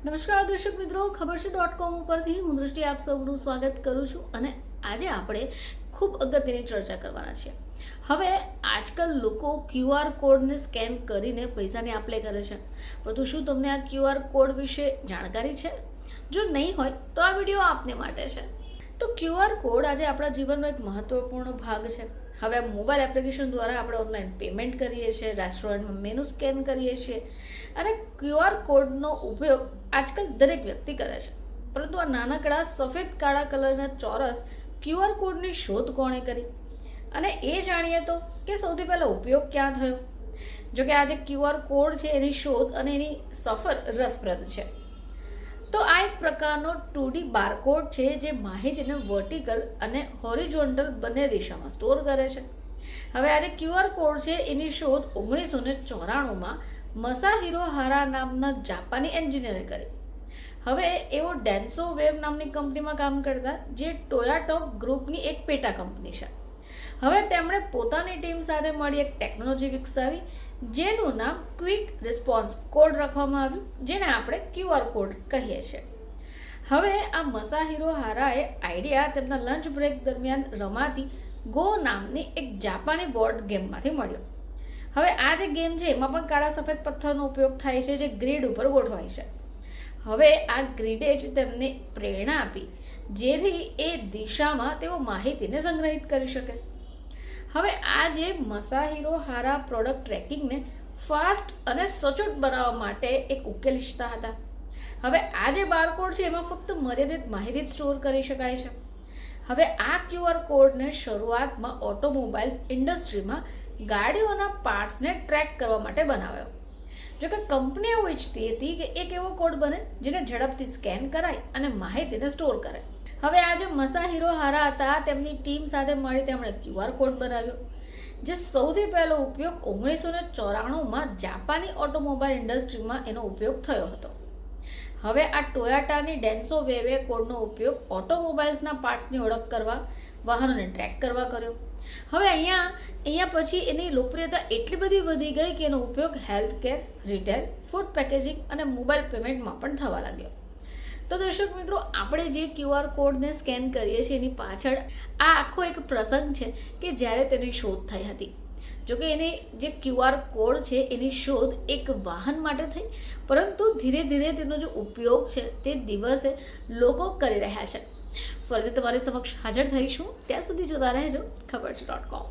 નમસ્કાર દર્શક મિત્રો, ખબર છે .com ઉપરથી હું દૃષ્ટિ આપ સૌનું સ્વાગત કરું છું. અને આજે આપણે ખૂબ અગત્યની ચર્ચા કરવાના છીએ. હવે આજકાલ લોકો QR કોડને સ્કેન કરીને પૈસાની આપ લે કરે છે, પરંતુ શું તમને આ QR કોડ વિશે જાણકારી છે? જો નહીં હોય તો આ વિડીયો આપને માટે છે. તો QR કોડ આજે આપણા જીવનનો એક મહત્વપૂર્ણ ભાગ છે. હવે મોબાઈલ એપ્લિકેશન દ્વારા આપણે ઓનલાઈન પેમેન્ટ કરીએ છીએ, રેસ્ટોરન્ટમાં મેનુ સ્કેન કરીએ છીએ અને QR કોડનો ઉપયોગ આજકાલ દરેક વ્યક્તિ કરે છે. પરંતુ આ નાનકડા સફેદ કાળા કલરના ચોરસ QR કોડની શોધ કોણે કરી અને એ જાણીએ તો કે સૌથી પહેલા ઉપયોગ ક્યાં થયો. જો કે આજે QR કોડ છે એની શોધ અને એની સફર રસપ્રદ છે. તો આ એક પ્રકારનો 2D બારકોડ છે જે માહિતીને વર્ટિકલ અને હોરિઝોન્ટલ બંને દિશામાં સ્ટોર કરે છે. હવે આજે QR કોડ છે એની શોધ 1994માં મસાહિરો હારા નામના જાપાની એન્જિનિયરે કરી. હવે એવો ડેન્સો વેવ નામની કંપનીમાં કામ કરતા, જે ટોયોટા ગ્રુપની એક પેટા કંપની છે. હવે તેમણે પોતાની ટીમ સાથે મળી એક ટેકનોલોજી વિકસાવી જેનું નામ ક્વિક રિસ્પોન્સ કોડ રાખવામાં આવ્યું, જેને આપણે QR કોડ કહીએ છીએ. હવે આ મસાહિરો હારાએ આઈડિયા તેમના લંચ બ્રેક દરમિયાન રમાતી ગો નામની એક જાપાની બોર્ડ ગેમમાંથી મળ્યો. હવે આ જે ગેમ છે એમાં પણ કાળા સફેદ પથ્થરનો ઉપયોગ થાય છે, જે ગ્રીડ ઉપર ગોઠવાય છે. હવે આ ગ્રીડે જ તેમને પ્રેરણા આપી જેથી એ દિશામાં તેઓ માહિતીને સંગ્રહિત કરી શકે. હવે આ જે મસાહિરો હારા પ્રોડક્ટ ટ્રેકિંગને ફાસ્ટ અને સચોટ બનાવવા માટે એક ઉકેલ ઈચ્છતા હતા. હવે આ જે બારકોડ છે એમાં ફક્ત મર્યાદિત માહિતી જ સ્ટોર કરી શકાય છે. હવે આ QR કોડને શરૂઆતમાં ઓટોમોબાઈલ્સ ઇન્ડસ્ટ્રીમાં ગાડીઓના પાર્ટ્સને ટ્રેક કરવા માટે બનાવ્યો. જોકે કંપની એવું ઈચ્છતી હતી કે એક એવો કોડ બને જેને ઝડપથી સ્કેન કરાય અને માહિતીને સ્ટોર કરે. હવે આ જે મસાહિરો હારા હતા તેમની ટીમ સાથે મળી તેમણે QR કોડ બનાવ્યો, જે સૌથી પહેલો ઉપયોગ 1994માં જાપાની ઓટોમોબાઈલ ઇન્ડસ્ટ્રીમાં એનો ઉપયોગ થયો હતો. હવે આ ટોયોટાની ડેન્સો વેવે કોડનો ઉપયોગ ઓટોમોબાઈલ્સના પાર્ટ્સની ઓળખ કરવા, વાહનોને ટ્રેક કરવા કર્યો. હવે અહીંયા પછી એની લોકપ્રિયતા એટલી બધી વધી ગઈ કે એનો ઉપયોગ health care, retail, food packaging અને મોબાઈલ પેમેન્ટમાં પણ થવા લાગ્યો. તો દર્શક મિત્રો, આપણે જે QR કોડને સ્કેન કરીએ છીએ એની પાછળ આ આખો એક પ્રસંગ છે કે જ્યારે તેની શોધ થઈ હતી. જોકે એની જે QR કોડ છે એની શોધ એક વાહન માટે થઈ, પરંતુ ધીરે ધીરે તેનો જે ઉપયોગ છે તે દિવસે લોકો કરી રહ્યા છે. ફરીથી તમારી સમક્ષ હાજર થઈશું. ત્યાં સુધી જોતા રહેજો ખબર છે .com.